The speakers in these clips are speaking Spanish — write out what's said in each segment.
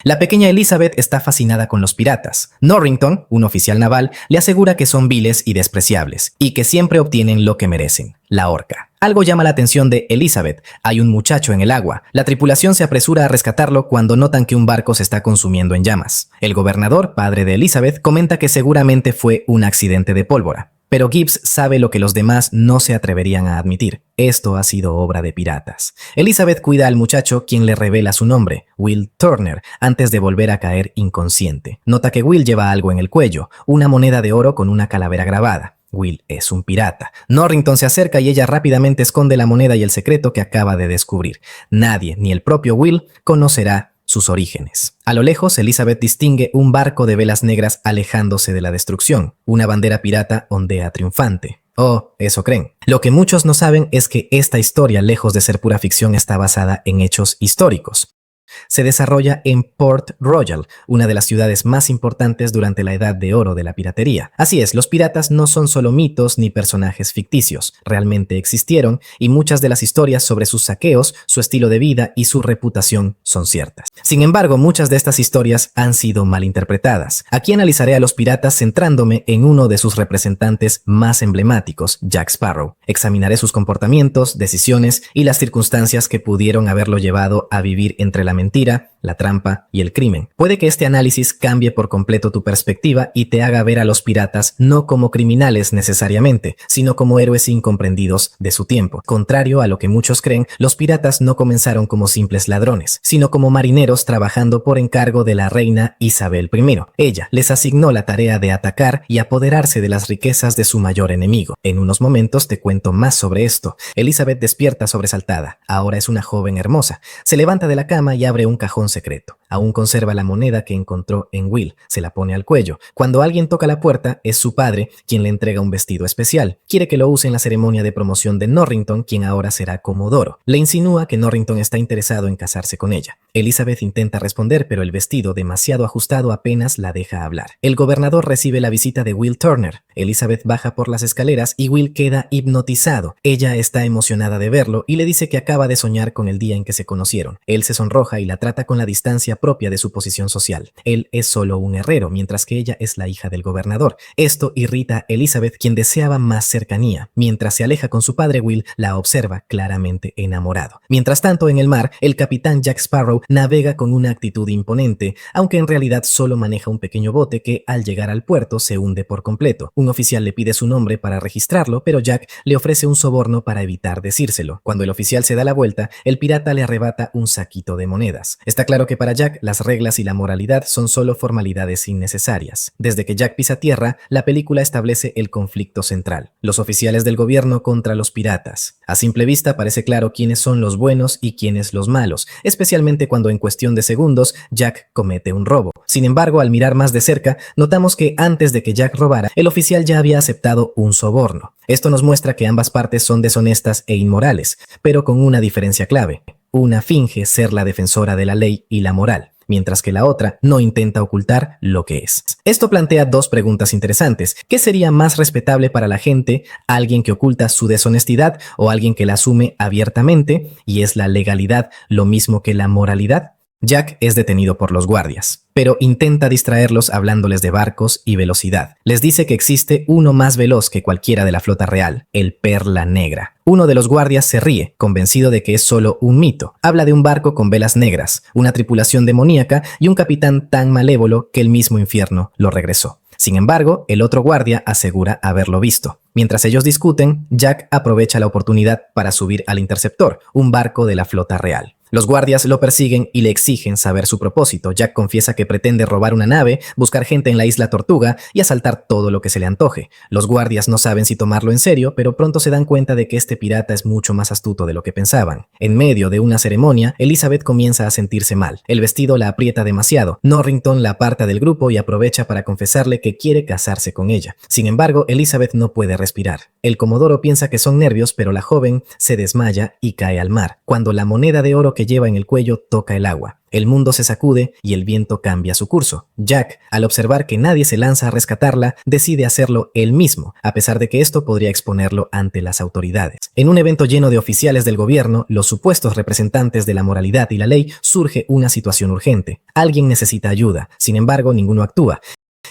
La pequeña Elizabeth está fascinada con los piratas. Norrington, un oficial naval, le asegura que son viles y despreciables, y que siempre obtienen lo que merecen, la horca. Algo llama la atención de Elizabeth. Hay un muchacho en el agua. La tripulación se apresura a rescatarlo cuando notan que un barco se está consumiendo en llamas. El gobernador, padre de Elizabeth, comenta que seguramente fue un accidente de pólvora. Pero Gibbs sabe lo que los demás no se atreverían a admitir. Esto ha sido obra de piratas. Elizabeth cuida al muchacho, quien le revela su nombre, Will Turner, antes de volver a caer inconsciente. Nota que Will lleva algo en el cuello, una moneda de oro con una calavera grabada. Will es un pirata. Norrington se acerca y ella rápidamente esconde la moneda y el secreto que acaba de descubrir. Nadie, ni el propio Will, conocerá sus orígenes. A lo lejos, Elizabeth distingue un barco de velas negras alejándose de la destrucción. Una bandera pirata ondea triunfante. Oh, eso creen. Lo que muchos no saben es que esta historia, lejos de ser pura ficción, está basada en hechos históricos. Se desarrolla en Port Royal, una de las ciudades más importantes durante la Edad de Oro de la piratería. Así es, los piratas no son solo mitos ni personajes ficticios, realmente existieron y muchas de las historias sobre sus saqueos, su estilo de vida y su reputación son ciertas. Sin embargo, muchas de estas historias han sido malinterpretadas. Aquí analizaré a los piratas centrándome en uno de sus representantes más emblemáticos, Jack Sparrow. Examinaré sus comportamientos, decisiones y las circunstancias que pudieron haberlo llevado a vivir entre la mentira, la trampa y el crimen. Puede que este análisis cambie por completo tu perspectiva y te haga ver a los piratas no como criminales necesariamente, sino como héroes incomprendidos de su tiempo. Contrario a lo que muchos creen, los piratas no comenzaron como simples ladrones, sino como marineros trabajando por encargo de la reina Isabel I. Ella les asignó la tarea de atacar y apoderarse de las riquezas de su mayor enemigo. En unos momentos te cuento más sobre esto. Elizabeth despierta sobresaltada. Ahora es una joven hermosa. Se levanta de la cama y abre un cajón secreto. Aún conserva la moneda que encontró en Will. Se la pone al cuello. Cuando alguien toca la puerta, es su padre quien le entrega un vestido especial. Quiere que lo use en la ceremonia de promoción de Norrington, quien ahora será comodoro. Le insinúa que Norrington está interesado en casarse con ella. Elizabeth intenta responder, pero el vestido, demasiado ajustado, apenas la deja hablar. El gobernador recibe la visita de Will Turner. Elizabeth baja por las escaleras y Will queda hipnotizado. Ella está emocionada de verlo y le dice que acaba de soñar con el día en que se conocieron. Él se sonroja y la trata con la distancia propia de su posición social. Él es solo un herrero, mientras que ella es la hija del gobernador. Esto irrita a Elizabeth, quien deseaba más cercanía. Mientras se aleja con su padre, Will la observa claramente enamorado. Mientras tanto, en el mar, el capitán Jack Sparrow navega con una actitud imponente, aunque en realidad solo maneja un pequeño bote que, al llegar al puerto, se hunde por completo. Un oficial le pide su nombre para registrarlo, pero Jack le ofrece un soborno para evitar decírselo. Cuando el oficial se da la vuelta, el pirata le arrebata un saquito de monedas. Está claro que para Jack las reglas y la moralidad son solo formalidades innecesarias. Desde que Jack pisa tierra, la película establece el conflicto central: los oficiales del gobierno contra los piratas. A simple vista parece claro quiénes son los buenos y quiénes los malos, especialmente cuando en cuestión de segundos Jack comete un robo. Sin embargo, al mirar más de cerca, notamos que antes de que Jack robara, el oficial ya había aceptado un soborno. Esto nos muestra que ambas partes son deshonestas e inmorales, pero con una diferencia clave. Una finge ser la defensora de la ley y la moral, mientras que la otra no intenta ocultar lo que es. Esto plantea dos preguntas interesantes. ¿Qué sería más respetable para la gente? ¿Alguien que oculta su deshonestidad o alguien que la asume abiertamente? ¿Y es la legalidad lo mismo que la moralidad? Jack es detenido por los guardias, pero intenta distraerlos hablándoles de barcos y velocidad. Les dice que existe uno más veloz que cualquiera de la flota real, el Perla Negra. Uno de los guardias se ríe, convencido de que es solo un mito. Habla de un barco con velas negras, una tripulación demoníaca y un capitán tan malévolo que el mismo infierno lo regresó. Sin embargo, el otro guardia asegura haberlo visto. Mientras ellos discuten, Jack aprovecha la oportunidad para subir al Interceptor, un barco de la flota real. Los guardias lo persiguen y le exigen saber su propósito. Jack confiesa que pretende robar una nave, buscar gente en la isla Tortuga y asaltar todo lo que se le antoje. Los guardias no saben si tomarlo en serio, pero pronto se dan cuenta de que este pirata es mucho más astuto de lo que pensaban. En medio de una ceremonia, Elizabeth comienza a sentirse mal. El vestido la aprieta demasiado. Norrington la aparta del grupo y aprovecha para confesarle que quiere casarse con ella. Sin embargo, Elizabeth no puede respirar. El comodoro piensa que son nervios, pero la joven se desmaya y cae al mar, cuando la moneda de oro que lleva en el cuello toca el agua. El mundo se sacude y el viento cambia su curso. Jack, al observar que nadie se lanza a rescatarla, decide hacerlo él mismo, a pesar de que esto podría exponerlo ante las autoridades. En un evento lleno de oficiales del gobierno, los supuestos representantes de la moralidad y la ley, surge una situación urgente. Alguien necesita ayuda, sin embargo, ninguno actúa.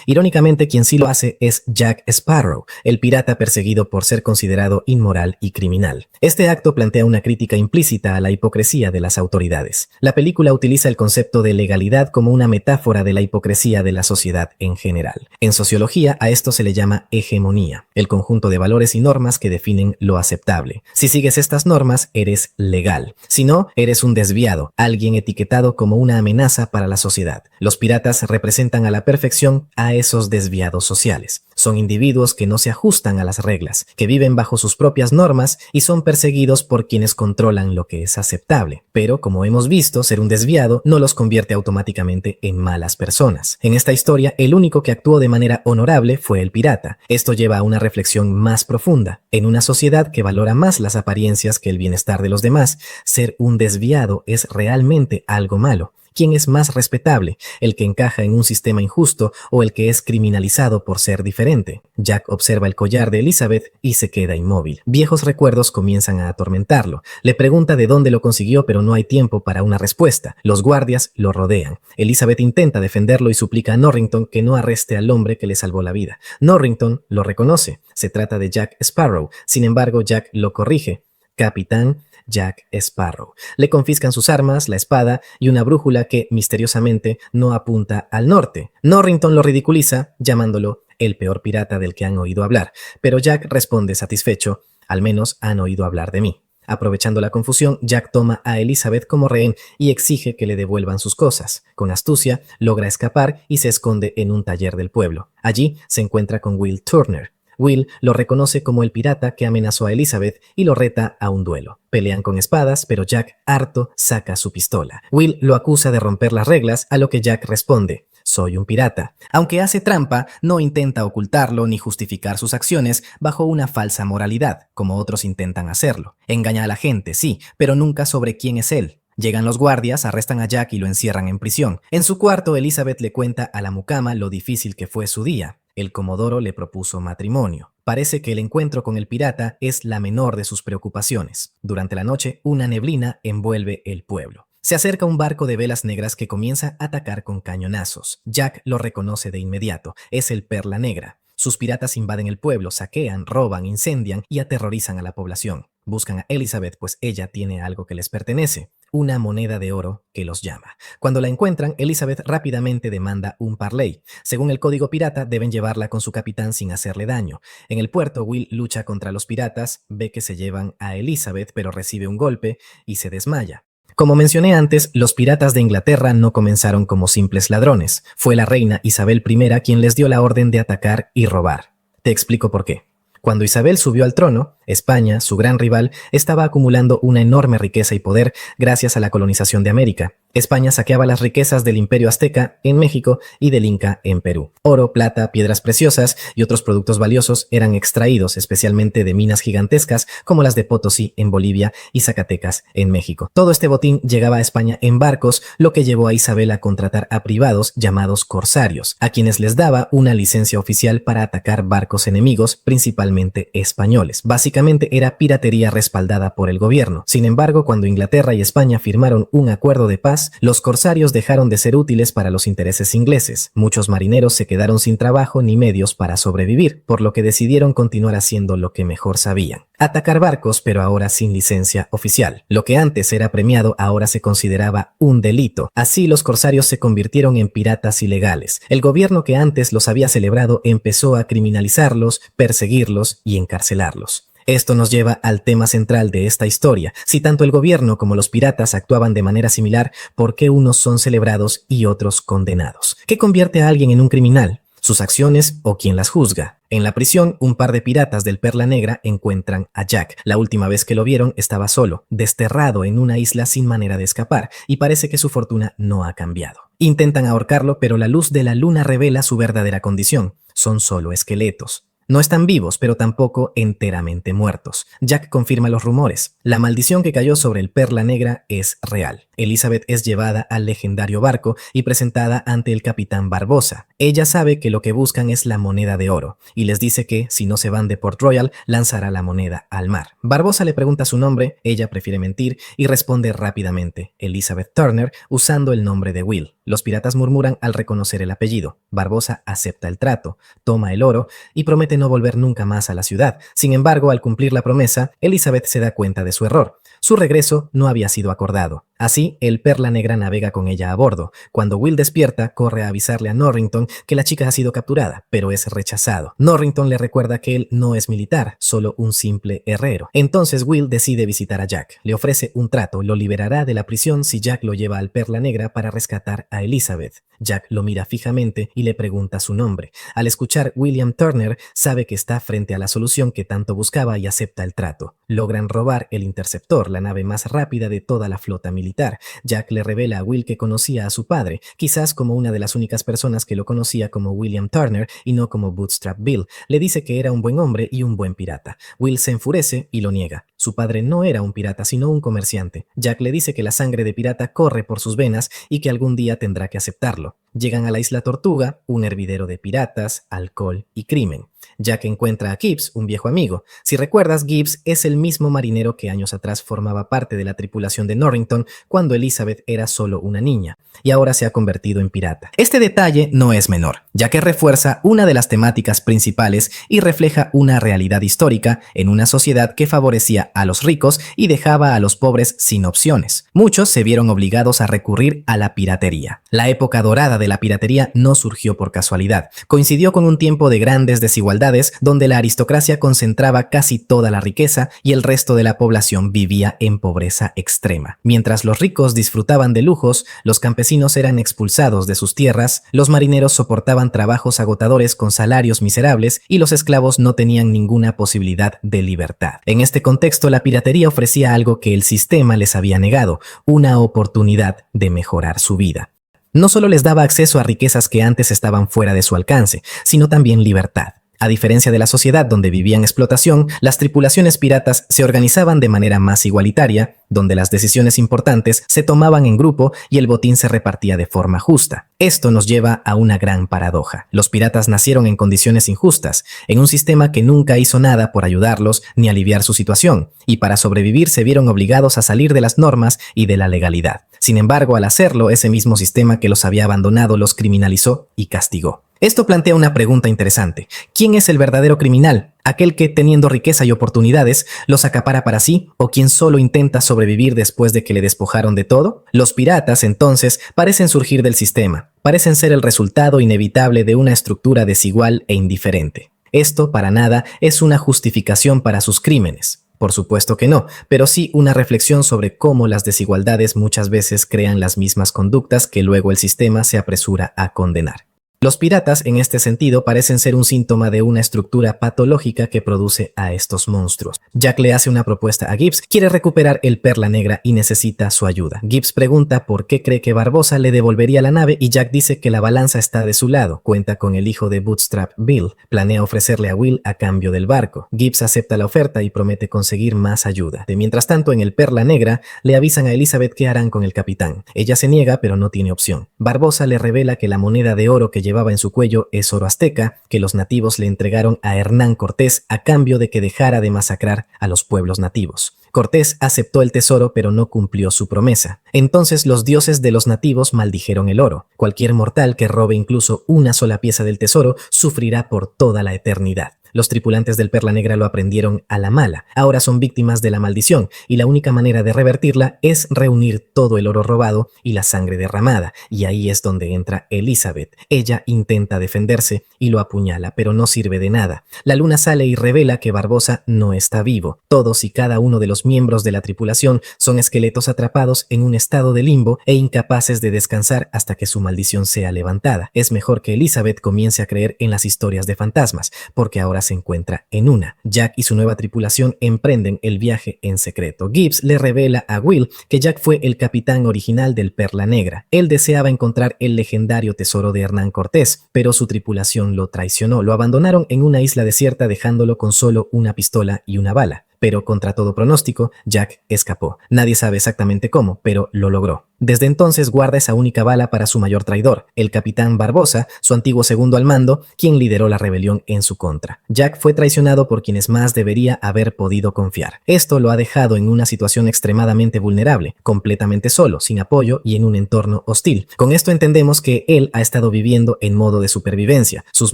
Irónicamente, quien sí lo hace es Jack Sparrow, el pirata perseguido por ser considerado inmoral y criminal. Este acto plantea una crítica implícita a la hipocresía de las autoridades. La película utiliza el concepto de legalidad como una metáfora de la hipocresía de la sociedad en general. En sociología, a esto se le llama hegemonía, el conjunto de valores y normas que definen lo aceptable. Si sigues estas normas, eres legal. Si no, eres un desviado, alguien etiquetado como una amenaza para la sociedad. Los piratas representan a la perfección a esos desviados sociales. Son individuos que no se ajustan a las reglas, que viven bajo sus propias normas y son perseguidos por quienes controlan lo que es aceptable. Pero, como hemos visto, ser un desviado no los convierte automáticamente en malas personas. En esta historia, el único que actuó de manera honorable fue el pirata. Esto lleva a una reflexión más profunda. En una sociedad que valora más las apariencias que el bienestar de los demás, ser un desviado es realmente algo malo. ¿Quién es más respetable? ¿El que encaja en un sistema injusto o el que es criminalizado por ser diferente? Jack observa el collar de Elizabeth y se queda inmóvil. Viejos recuerdos comienzan a atormentarlo. Le pregunta de dónde lo consiguió, pero no hay tiempo para una respuesta. Los guardias lo rodean. Elizabeth intenta defenderlo y suplica a Norrington que no arreste al hombre que le salvó la vida. Norrington lo reconoce. Se trata de Jack Sparrow. Sin embargo, Jack lo corrige. Capitán Jack Sparrow. Le confiscan sus armas, la espada y una brújula que, misteriosamente, no apunta al norte. Norrington lo ridiculiza, llamándolo el peor pirata del que han oído hablar, pero Jack responde satisfecho: al menos han oído hablar de mí. Aprovechando la confusión, Jack toma a Elizabeth como rehén y exige que le devuelvan sus cosas. Con astucia, logra escapar y se esconde en un taller del pueblo. Allí se encuentra con Will Turner. Will lo reconoce como el pirata que amenazó a Elizabeth y lo reta a un duelo. Pelean con espadas, pero Jack, harto, saca su pistola. Will lo acusa de romper las reglas, a lo que Jack responde: soy un pirata. Aunque hace trampa, no intenta ocultarlo ni justificar sus acciones bajo una falsa moralidad, como otros intentan hacerlo. Engaña a la gente, sí, pero nunca sobre quién es él. Llegan los guardias, arrestan a Jack y lo encierran en prisión. En su cuarto, Elizabeth le cuenta a la mucama lo difícil que fue su día. El comodoro le propuso matrimonio. Parece que el encuentro con el pirata es la menor de sus preocupaciones. Durante la noche, una neblina envuelve el pueblo. Se acerca un barco de velas negras que comienza a atacar con cañonazos. Jack lo reconoce de inmediato. Es el Perla Negra. Sus piratas invaden el pueblo, saquean, roban, incendian y aterrorizan a la población. Buscan a Elizabeth, pues ella tiene algo que les pertenece: una moneda de oro que los llama. Cuando la encuentran, Elizabeth rápidamente demanda un parley. Según el código pirata, deben llevarla con su capitán sin hacerle daño. En el puerto, Will lucha contra los piratas, ve que se llevan a Elizabeth, pero recibe un golpe y se desmaya. Como mencioné antes, los piratas de Inglaterra no comenzaron como simples ladrones. Fue la reina Isabel I quien les dio la orden de atacar y robar. Te explico por qué. Cuando Isabel subió al trono, España, su gran rival, estaba acumulando una enorme riqueza y poder gracias a la colonización de América. España saqueaba las riquezas del Imperio Azteca en México y del Inca en Perú. Oro, plata, piedras preciosas y otros productos valiosos eran extraídos especialmente de minas gigantescas como las de Potosí en Bolivia y Zacatecas en México. Todo este botín llegaba a España en barcos, lo que llevó a Isabel a contratar a privados llamados corsarios, a quienes les daba una licencia oficial para atacar barcos enemigos, principalmente españoles. Básicamente era piratería respaldada por el gobierno. Sin embargo, cuando Inglaterra y España firmaron un acuerdo de paz, los corsarios dejaron de ser útiles para los intereses ingleses. Muchos marineros se quedaron sin trabajo ni medios para sobrevivir, por lo que decidieron continuar haciendo lo que mejor sabían: atacar barcos, pero ahora sin licencia oficial. Lo que antes era premiado ahora se consideraba un delito. Así los corsarios se convirtieron en piratas ilegales. El gobierno que antes los había celebrado empezó a criminalizarlos, perseguirlos y encarcelarlos. Esto nos lleva al tema central de esta historia. Si tanto el gobierno como los piratas actuaban de manera similar, ¿por qué unos son celebrados y otros condenados? ¿Qué convierte a alguien en un criminal? ¿Sus acciones o quien las juzga? En la prisión, un par de piratas del Perla Negra encuentran a Jack. La última vez que lo vieron estaba solo, desterrado en una isla sin manera de escapar, y parece que su fortuna no ha cambiado. Intentan ahorcarlo, pero la luz de la luna revela su verdadera condición: son solo esqueletos. No están vivos, pero tampoco enteramente muertos. Jack confirma los rumores. La maldición que cayó sobre el Perla Negra es real. Elizabeth es llevada al legendario barco y presentada ante el capitán Barbosa. Ella sabe que lo que buscan es la moneda de oro y les dice que, si no se van de Port Royal, lanzará la moneda al mar. Barbosa le pregunta su nombre, ella prefiere mentir y responde rápidamente, Elizabeth Turner, usando el nombre de Will. Los piratas murmuran al reconocer el apellido. Barbosa acepta el trato, toma el oro y promete no volver nunca más a la ciudad. Sin embargo, al cumplir la promesa, Elizabeth se da cuenta de su error. Su regreso no había sido acordado. Así, el Perla Negra navega con ella a bordo. Cuando Will despierta, corre a avisarle a Norrington que la chica ha sido capturada, pero es rechazado. Norrington le recuerda que él no es militar, solo un simple herrero. Entonces Will decide visitar a Jack. Le ofrece un trato, lo liberará de la prisión si Jack lo lleva al Perla Negra para rescatar a Elizabeth. Jack lo mira fijamente y le pregunta su nombre. Al escuchar William Turner, sabe que está frente a la solución que tanto buscaba y acepta el trato. Logran robar el Interceptor, la nave más rápida de toda la flota militar. Jack le revela a Will que conocía a su padre, quizás como una de las únicas personas que lo conocía como William Turner y no como Bootstrap Bill. Le dice que era un buen hombre y un buen pirata. Will se enfurece y lo niega. Su padre no era un pirata, sino un comerciante. Jack le dice que la sangre de pirata corre por sus venas y que algún día tendrá que aceptarlo. Llegan a la Isla Tortuga, un hervidero de piratas, alcohol y crimen. Jack encuentra a Gibbs, un viejo amigo. Si recuerdas, Gibbs es el mismo marinero que años atrás formaba parte de la tripulación de Norrington cuando Elizabeth era solo una niña, y ahora se ha convertido en pirata. Este detalle no es menor, ya que refuerza una de las temáticas principales y refleja una realidad histórica en una sociedad que favorecía a los ricos y dejaba a los pobres sin opciones. Muchos se vieron obligados a recurrir a la piratería. La época dorada de la piratería no surgió por casualidad. Coincidió con un tiempo de grandes desigualdades donde la aristocracia concentraba casi toda la riqueza y el resto de la población vivía en pobreza extrema. Mientras los ricos disfrutaban de lujos, los campesinos eran expulsados de sus tierras, los marineros soportaban trabajos agotadores con salarios miserables y los esclavos no tenían ninguna posibilidad de libertad. En este contexto, la piratería ofrecía algo que el sistema les había negado, una oportunidad de mejorar su vida. No solo les daba acceso a riquezas que antes estaban fuera de su alcance, sino también libertad. A diferencia de la sociedad donde vivían explotación, las tripulaciones piratas se organizaban de manera más igualitaria, donde las decisiones importantes se tomaban en grupo y el botín se repartía de forma justa. Esto nos lleva a una gran paradoja. Los piratas nacieron en condiciones injustas, en un sistema que nunca hizo nada por ayudarlos ni aliviar su situación, y para sobrevivir se vieron obligados a salir de las normas y de la legalidad. Sin embargo, al hacerlo, ese mismo sistema que los había abandonado los criminalizó y castigó. Esto plantea una pregunta interesante. ¿Quién es el verdadero criminal? ¿Aquel que, teniendo riqueza y oportunidades, los acapara para sí? ¿O quien solo intenta sobrevivir después de que le despojaron de todo? Los piratas, entonces, parecen surgir del sistema. Parecen ser el resultado inevitable de una estructura desigual e indiferente. Esto, para nada, es una justificación para sus crímenes. Por supuesto que no, pero sí una reflexión sobre cómo las desigualdades muchas veces crean las mismas conductas que luego el sistema se apresura a condenar. Los piratas, en este sentido, parecen ser un síntoma de una estructura patológica que produce a estos monstruos. Jack le hace una propuesta a Gibbs, quiere recuperar el Perla Negra y necesita su ayuda. Gibbs pregunta por qué cree que Barbosa le devolvería la nave y Jack dice que la balanza está de su lado. Cuenta con el hijo de Bootstrap Bill. Planea ofrecerle a Will a cambio del barco. Gibbs acepta la oferta y promete conseguir más ayuda. Mientras tanto, en el Perla Negra, le avisan a Elizabeth qué harán con el capitán. Ella se niega, pero no tiene opción. Barbosa le revela que la moneda de oro que llevaba en su cuello es oro azteca, que los nativos le entregaron a Hernán Cortés a cambio de que dejara de masacrar a los pueblos nativos. Cortés aceptó el tesoro pero no cumplió su promesa. Entonces los dioses de los nativos maldijeron el oro. Cualquier mortal que robe incluso una sola pieza del tesoro sufrirá por toda la eternidad. Los tripulantes del Perla Negra lo aprendieron a la mala. Ahora son víctimas de la maldición y la única manera de revertirla es reunir todo el oro robado y la sangre derramada. Y ahí es donde entra Elizabeth. Ella intenta defenderse y lo apuñala, pero no sirve de nada. La luna sale y revela que Barbosa no está vivo. Todos y cada uno de los miembros de la tripulación son esqueletos atrapados en un estado de limbo e incapaces de descansar hasta que su maldición sea levantada. Es mejor que Elizabeth comience a creer en las historias de fantasmas, porque ahora ahora se encuentra en una. Jack y su nueva tripulación emprenden el viaje en secreto. Gibbs le revela a Will que Jack fue el capitán original del Perla Negra. Él deseaba encontrar el legendario tesoro de Hernán Cortés, pero su tripulación lo traicionó. Lo abandonaron en una isla desierta dejándolo con solo una pistola y una bala. Pero contra todo pronóstico, Jack escapó. Nadie sabe exactamente cómo, pero lo logró. Desde entonces guarda esa única bala para su mayor traidor, el capitán Barbosa, su antiguo segundo al mando, quien lideró la rebelión en su contra. Jack fue traicionado por quienes más debería haber podido confiar. Esto lo ha dejado en una situación extremadamente vulnerable, completamente solo, sin apoyo y en un entorno hostil. Con esto entendemos que él ha estado viviendo en modo de supervivencia. Sus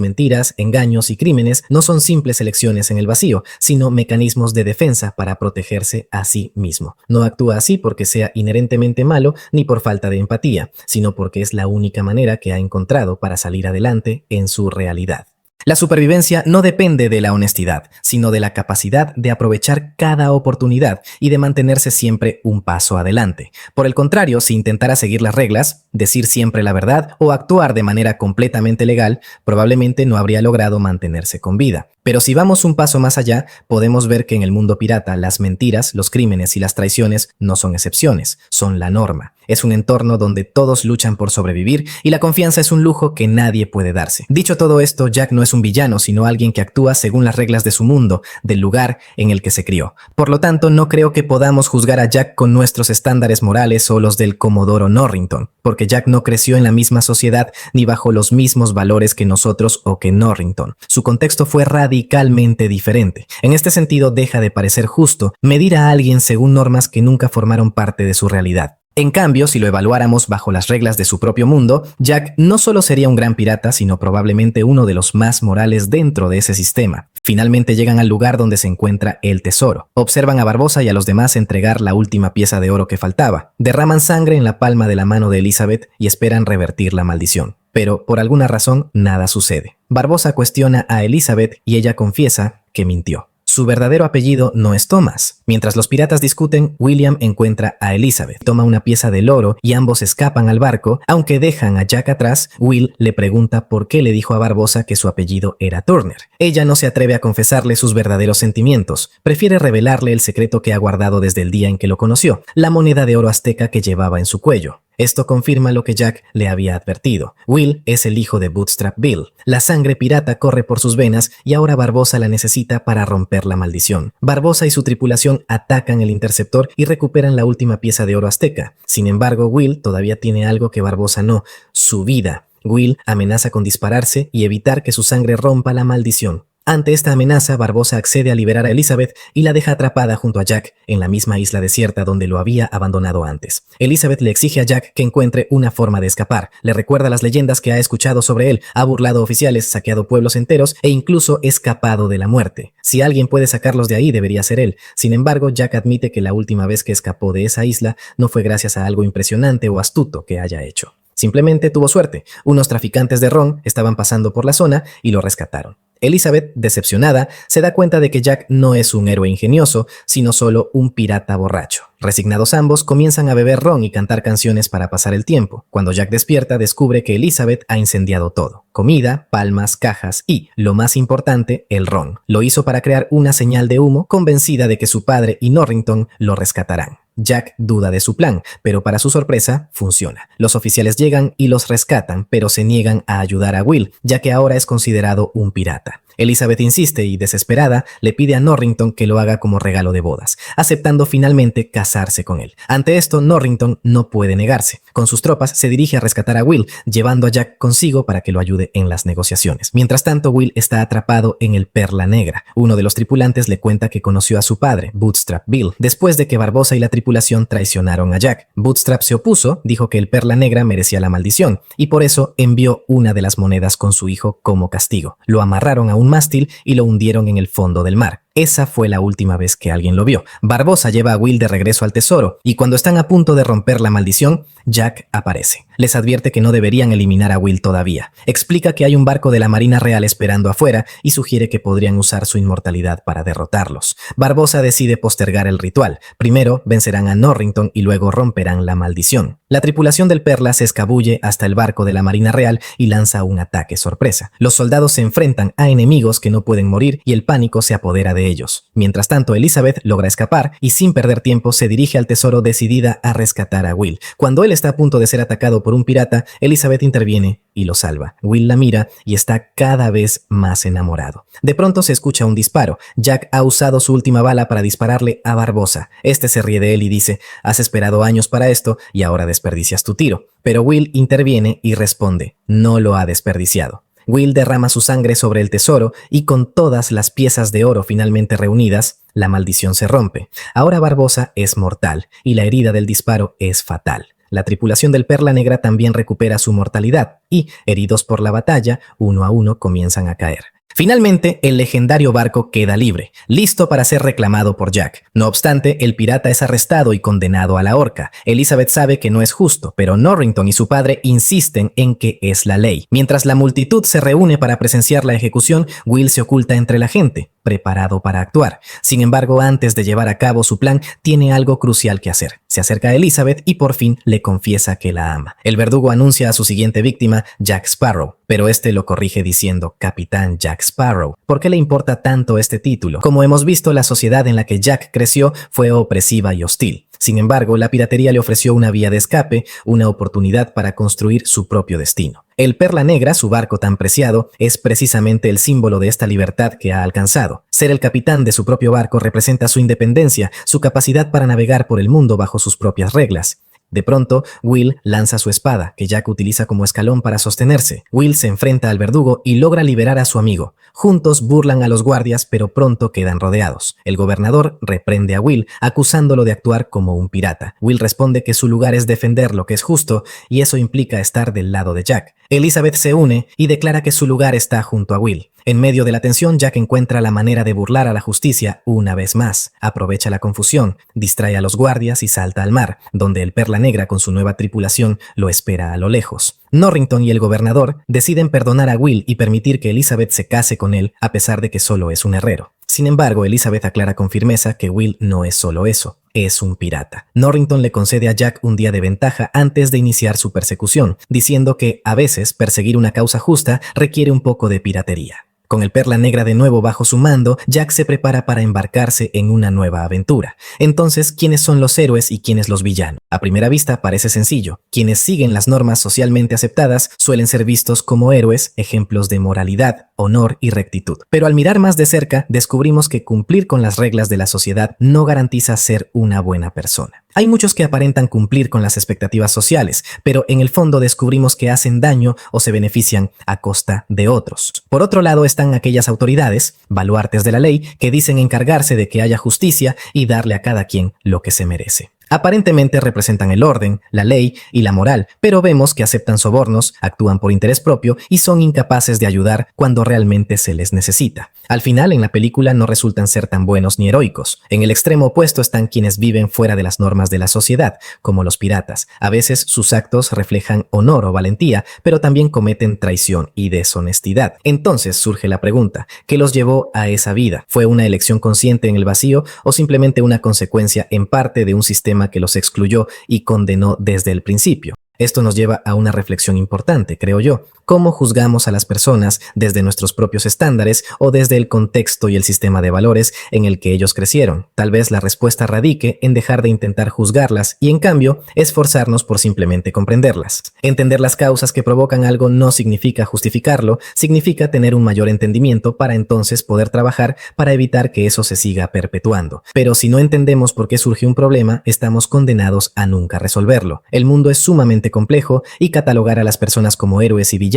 mentiras, engaños y crímenes no son simples elecciones en el vacío, sino mecanismos de defensa para protegerse a sí mismo. No actúa así porque sea inherentemente malo ni por falta de empatía, sino porque es la única manera que ha encontrado para salir adelante en su realidad. La supervivencia no depende de la honestidad, sino de la capacidad de aprovechar cada oportunidad y de mantenerse siempre un paso adelante. Por el contrario, si intentara seguir las reglas, decir siempre la verdad o actuar de manera completamente legal, probablemente no habría logrado mantenerse con vida. Pero si vamos un paso más allá, podemos ver que en el mundo pirata las mentiras, los crímenes y las traiciones no son excepciones, son la norma. Es un entorno donde todos luchan por sobrevivir y la confianza es un lujo que nadie puede darse. Dicho todo esto, Jack no es un villano, sino alguien que actúa según las reglas de su mundo, del lugar en el que se crió. Por lo tanto, no creo que podamos juzgar a Jack con nuestros estándares morales o los del Comodoro Norrington, porque Jack no creció en la misma sociedad ni bajo los mismos valores que nosotros o que Norrington. Su contexto fue radicalmente diferente. En este sentido, deja de parecer justo medir a alguien según normas que nunca formaron parte de su realidad. En cambio, si lo evaluáramos bajo las reglas de su propio mundo, Jack no solo sería un gran pirata, sino probablemente uno de los más morales dentro de ese sistema. Finalmente llegan al lugar donde se encuentra el tesoro. Observan a Barbosa y a los demás entregar la última pieza de oro que faltaba. Derraman sangre en la palma de la mano de Elizabeth y esperan revertir la maldición. Pero por alguna razón nada sucede. Barbosa cuestiona a Elizabeth y ella confiesa que mintió. Su verdadero apellido no es Thomas. Mientras los piratas discuten, William encuentra a Elizabeth, toma una pieza del oro y ambos escapan al barco. Aunque dejan a Jack atrás, Will le pregunta por qué le dijo a Barbosa que su apellido era Turner. Ella no se atreve a confesarle sus verdaderos sentimientos, prefiere revelarle el secreto que ha guardado desde el día en que lo conoció, la moneda de oro azteca que llevaba en su cuello. Esto confirma lo que Jack le había advertido. Will es el hijo de Bootstrap Bill. La sangre pirata corre por sus venas y ahora Barbosa la necesita para romper la maldición. Barbosa y su tripulación atacan el interceptor y recuperan la última pieza de oro azteca. Sin embargo, Will todavía tiene algo que Barbosa no: su vida. Will amenaza con dispararse y evitar que su sangre rompa la maldición. Ante esta amenaza, Barbosa accede a liberar a Elizabeth y la deja atrapada junto a Jack en la misma isla desierta donde lo había abandonado antes. Elizabeth le exige a Jack que encuentre una forma de escapar. Le recuerda las leyendas que ha escuchado sobre él, ha burlado oficiales, saqueado pueblos enteros e incluso escapado de la muerte. Si alguien puede sacarlos de ahí, debería ser él. Sin embargo, Jack admite que la última vez que escapó de esa isla no fue gracias a algo impresionante o astuto que haya hecho. Simplemente tuvo suerte. Unos traficantes de ron estaban pasando por la zona y lo rescataron. Elizabeth, decepcionada, se da cuenta de que Jack no es un héroe ingenioso, sino solo un pirata borracho. Resignados ambos, comienzan a beber ron y cantar canciones para pasar el tiempo. Cuando Jack despierta, descubre que Elizabeth ha incendiado todo: comida, palmas, cajas y, lo más importante, el ron. Lo hizo para crear una señal de humo, convencida de que su padre y Norrington lo rescatarán. Jack duda de su plan, pero para su sorpresa, funciona. Los oficiales llegan y los rescatan, pero se niegan a ayudar a Will, ya que ahora es considerado un pirata. Elizabeth insiste y, desesperada, le pide a Norrington que lo haga como regalo de bodas, aceptando finalmente casarse con él. Ante esto, Norrington no puede negarse. Con sus tropas se dirige a rescatar a Will, llevando a Jack consigo para que lo ayude en las negociaciones. Mientras tanto, Will está atrapado en el Perla Negra. Uno de los tripulantes le cuenta que conoció a su padre, Bootstrap Bill, después de que Barbosa y la tripulación traicionaron a Jack. Bootstrap se opuso, dijo que el Perla Negra merecía la maldición, y por eso envió una de las monedas con su hijo como castigo. Lo amarraron a un mástil y lo hundieron en el fondo del mar. Esa fue la última vez que alguien lo vio. Barbosa lleva a Will de regreso al tesoro, y cuando están a punto de romper la maldición, Jack aparece. Les advierte que no deberían eliminar a Will todavía. Explica que hay un barco de la Marina Real esperando afuera y sugiere que podrían usar su inmortalidad para derrotarlos. Barbosa decide postergar el ritual. Primero vencerán a Norrington y luego romperán la maldición. La tripulación del Perla se escabulle hasta el barco de la Marina Real y lanza un ataque sorpresa. Los soldados se enfrentan a enemigos que no pueden morir y el pánico se apodera de ellos. Mientras tanto, Elizabeth logra escapar y sin perder tiempo se dirige al tesoro decidida a rescatar a Will. Cuando él está a punto de ser atacado por un pirata, Elizabeth interviene y lo salva. Will la mira y está cada vez más enamorado. De pronto se escucha un disparo. Jack ha usado su última bala para dispararle a Barbosa. Este se ríe de él y dice: has esperado años para esto y ahora desperdicias tu tiro. Pero Will interviene y responde: no lo ha desperdiciado. Will derrama su sangre sobre el tesoro y con todas las piezas de oro finalmente reunidas, la maldición se rompe. Ahora Barbosa es mortal y la herida del disparo es fatal. La tripulación del Perla Negra también recupera su mortalidad y, heridos por la batalla, uno a uno comienzan a caer. Finalmente, el legendario barco queda libre, listo para ser reclamado por Jack. No obstante, el pirata es arrestado y condenado a la horca. Elizabeth sabe que no es justo, pero Norrington y su padre insisten en que es la ley. Mientras la multitud se reúne para presenciar la ejecución, Will se oculta entre la gente, preparado para actuar. Sin embargo, antes de llevar a cabo su plan, tiene algo crucial que hacer. Se acerca a Elizabeth y por fin le confiesa que la ama. El verdugo anuncia a su siguiente víctima, Jack Sparrow, pero este lo corrige diciendo Capitán Jack Sparrow. ¿Por qué le importa tanto este título? Como hemos visto, la sociedad en la que Jack creció fue opresiva y hostil. Sin embargo, la piratería le ofreció una vía de escape, una oportunidad para construir su propio destino. El Perla Negra, su barco tan preciado, es precisamente el símbolo de esta libertad que ha alcanzado. Ser el capitán de su propio barco representa su independencia, su capacidad para navegar por el mundo bajo sus propias reglas. De pronto, Will lanza su espada, que Jack utiliza como escalón para sostenerse. Will se enfrenta al verdugo y logra liberar a su amigo. Juntos burlan a los guardias, pero pronto quedan rodeados. El gobernador reprende a Will, acusándolo de actuar como un pirata. Will responde que su lugar es defender lo que es justo, y eso implica estar del lado de Jack. Elizabeth se une y declara que su lugar está junto a Will. En medio de la tensión, Jack encuentra la manera de burlar a la justicia una vez más. Aprovecha la confusión, distrae a los guardias y salta al mar, donde el Perla Negra con su nueva tripulación lo espera a lo lejos. Norrington y el gobernador deciden perdonar a Will y permitir que Elizabeth se case con él, a pesar de que solo es un herrero. Sin embargo, Elizabeth aclara con firmeza que Will no es solo eso, es un pirata. Norrington le concede a Jack un día de ventaja antes de iniciar su persecución, diciendo que, a veces, perseguir una causa justa requiere un poco de piratería. Con el Perla Negra de nuevo bajo su mando, Jack se prepara para embarcarse en una nueva aventura. Entonces, ¿quiénes son los héroes y quiénes los villanos? A primera vista parece sencillo. Quienes siguen las normas socialmente aceptadas suelen ser vistos como héroes, ejemplos de moralidad, honor y rectitud. Pero al mirar más de cerca, descubrimos que cumplir con las reglas de la sociedad no garantiza ser una buena persona. Hay muchos que aparentan cumplir con las expectativas sociales, pero en el fondo descubrimos que hacen daño o se benefician a costa de otros. Por otro lado están aquellas autoridades, baluartes de la ley, que dicen encargarse de que haya justicia y darle a cada quien lo que se merece. Aparentemente representan el orden, la ley y la moral, pero vemos que aceptan sobornos, actúan por interés propio y son incapaces de ayudar cuando realmente se les necesita. Al final, en la película no resultan ser tan buenos ni heroicos. En el extremo opuesto están quienes viven fuera de las normas de la sociedad, como los piratas. A veces sus actos reflejan honor o valentía, pero también cometen traición y deshonestidad. Entonces surge la pregunta, ¿qué los llevó a esa vida? ¿Fue una elección consciente en el vacío o simplemente una consecuencia en parte de un sistema que los excluyó y condenó desde el principio? Esto nos lleva a una reflexión importante, creo yo. ¿Cómo juzgamos a las personas desde nuestros propios estándares o desde el contexto y el sistema de valores en el que ellos crecieron? Tal vez la respuesta radique en dejar de intentar juzgarlas y, en cambio, esforzarnos por simplemente comprenderlas. Entender las causas que provocan algo no significa justificarlo, significa tener un mayor entendimiento para entonces poder trabajar para evitar que eso se siga perpetuando. Pero si no entendemos por qué surge un problema, estamos condenados a nunca resolverlo. El mundo es sumamente complejo y catalogar a las personas como héroes y villanos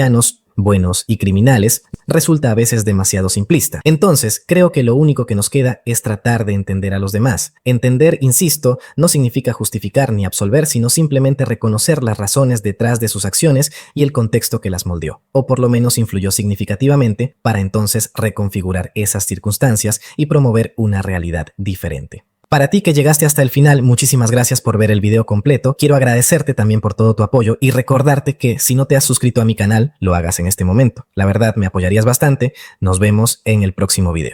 buenos y criminales resulta a veces demasiado simplista. Entonces, creo que lo único que nos queda es tratar de entender a los demás. Entender, insisto, no significa justificar ni absolver, sino simplemente reconocer las razones detrás de sus acciones y el contexto que las moldeó, o por lo menos influyó significativamente, para entonces reconfigurar esas circunstancias y promover una realidad diferente. Para ti que llegaste hasta el final, muchísimas gracias por ver el video completo. Quiero agradecerte también por todo tu apoyo y recordarte que si no te has suscrito a mi canal, lo hagas en este momento. La verdad, me apoyarías bastante. Nos vemos en el próximo video.